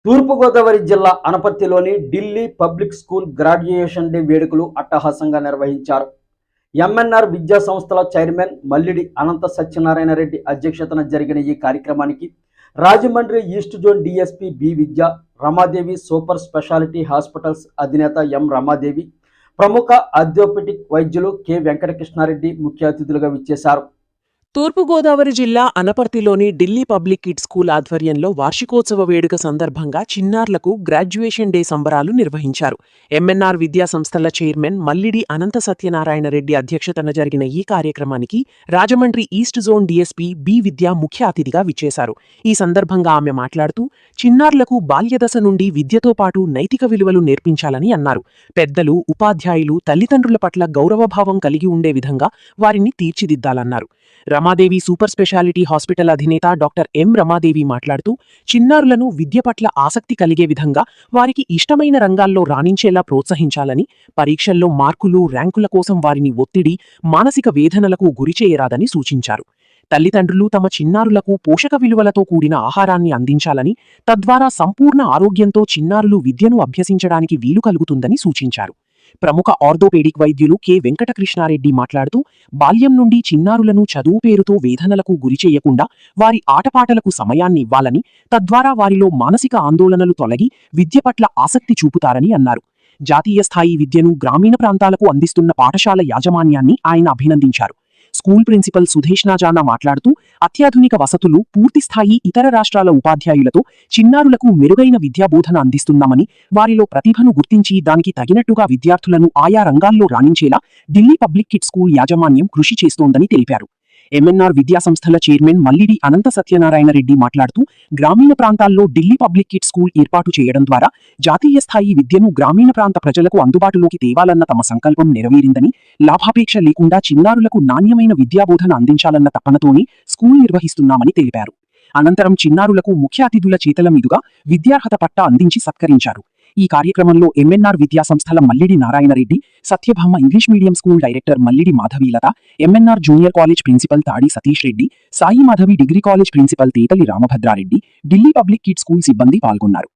తూర్పుగోదావరి జిల్లా అనపర్తిలోని Delhi public school graduation day వేడుకలు అట్టహాసంగా నిర్వహించారు. ఎంఎన్ఆర్ విద్యా సంస్థల చైర్మన్ మల్లిడి అనంత సత్యనారాయణ రెడ్డి అధ్యక్షతన జరిగిన ఈ కార్యక్రమానికి Rajahmundry east zone DSP B Vidya, Ramadevi super speciality hospitals అధినేత ఎం రమాదేవి, ప్రముఖ ఆర్థోపెడిక్ వైద్యులు కె వెంకటకృష్ణారెడ్డి ముఖ్య అతిథులుగా విచ్చేశారు. తూర్పుగోదావరి జిల్లా అనపర్తిలోని ఢిల్లీ పబ్లిక్ కిడ్స్ స్కూల్ ఆధ్వర్యంలో వార్షికోత్సవ వేడుక సందర్భంగా చిన్నారులకు గ్రాడ్యుయేషన్ డే సంబరాలు నిర్వహించారు. ఎంఎన్ఆర్ విద్యా సంస్థల చైర్మన్ మల్లిడి అనంత సత్యనారాయణ రెడ్డి అధ్యక్షతన జరిగిన ఈ కార్యక్రమానికి Rajahmundry east zone DSP B Vidya ముఖ్య అతిథిగా విచ్చేశారు. ఈ సందర్భంగా ఆమె మాట్లాడుతూ చిన్నారులకు బాల్యదశ నుండి విద్యతో పాటు నైతిక విలువలు నేర్పించాలని అన్నారు. పెద్దలు, ఉపాధ్యాయులు తల్లిదండ్రుల పట్ల గౌరవభావం కలిగి ఉండే విధంగా వారిని తీర్చిదిద్దాలన్నారు. రమాదేవి సూపర్ స్పెషాలిటీ హాస్పిటల్ అధినేత డాక్టర్ ఎం రమాదేవి మాట్లాడుతూ చిన్నారులను విద్య పట్ల ఆసక్తి కలిగే విధంగా వారికి ఇష్టమైన రంగాల్లో రాణించేలా ప్రోత్సహించాలని, పరీక్షల్లో మార్కులు, ర్యాంకుల కోసం వారిని ఒత్తిడి, మానసిక వేదనలకు గురిచేయరాదని సూచించారు. తల్లిదండ్రులు తమ చిన్నారులకు పోషక విలువలతో కూడిన ఆహారాన్ని అందించాలని, తద్వారా సంపూర్ణ ఆరోగ్యంతో చిన్నారులు విద్యను అభ్యసించడానికి వీలు కలుగుతుందని సూచించారు. ప్రముఖ ఆర్థోపెడిక్ వైద్యులు కె వెంకటకృష్ణారెడ్డి మాట్లాడుతూ బాల్యం నుండి చిన్నారులను చదువు పేరుతో వేదనలకు గురిచేయకుండా వారి ఆటపాటలకు సమయాన్ని ఇవ్వాలని, తద్వారా వారిలో మానసిక ఆందోళనలు తొలగి విద్య పట్ల ఆసక్తి చూపుతారని అన్నారు. జాతీయ స్థాయి విద్యను గ్రామీణ ప్రాంతాలకు అందిస్తున్న పాఠశాల యాజమాన్యాన్ని ఆయన అభినందించారు. స్కూల్ ప్రిన్సిపల్ సుధేష్ నాజానా మాట్లాడుతూ అత్యాధునిక వసతులు, పూర్తిస్థాయి ఇతర రాష్ట్రాల ఉపాధ్యాయులతో చిన్నారులకు మెరుగైన విద్యాబోధన అందిస్తున్నామని, వారిలో ప్రతిభను గుర్తించి దానికి తగినట్టుగా విద్యార్థులను ఆయా రంగాల్లో రాణించేలా ఢిల్లీ పబ్లిక్ కిడ్స్ స్కూల్ యాజమాన్యం కృషి చేస్తోందని తెలిపారు. ఎంఎన్ఆర్ విద్యా సంస్థల చైర్మన్ మల్లిడి అనంత సత్యనారాయణ రెడ్డి మాట్లాడుతూ గ్రామీణ ప్రాంతాల్లో ఢిల్లీ పబ్లిక్ కిడ్స్ స్కూల్ ఏర్పాటు చేయడం ద్వారా జాతీయ స్థాయి విద్యను గ్రామీణ ప్రాంత ప్రజలకు అందుబాటులోకి తేవాలన్న తమ సంకల్పం నెరవేరిందని, లాభాపేక్ష లేకుండా చిన్నారులకు నాణ్యమైన విద్యాబోధన అందించాలన్న తపనతోనే స్కూల్ నిర్వహిస్తున్నామని తెలిపారు. అనంతరం చిన్నారులకు ముఖ్య అతిథుల చేతల మీదుగా విద్యార్హత పట్టా అందించి సత్కరించారు. ఈ కార్యక్రమంలో ఎంఎన్ఆర్ విద్యా సంస్థల Mallidi Narayanareddy, Satyabhama English medium school director Mallidi Madhavilatha, MNR junior college principal Tadi Satish Reddy, Sai Madhavi degree college principal Tetali Ramabhadrareddy, Delhi public kids school సిబ్బంది పాల్గొన్నారు.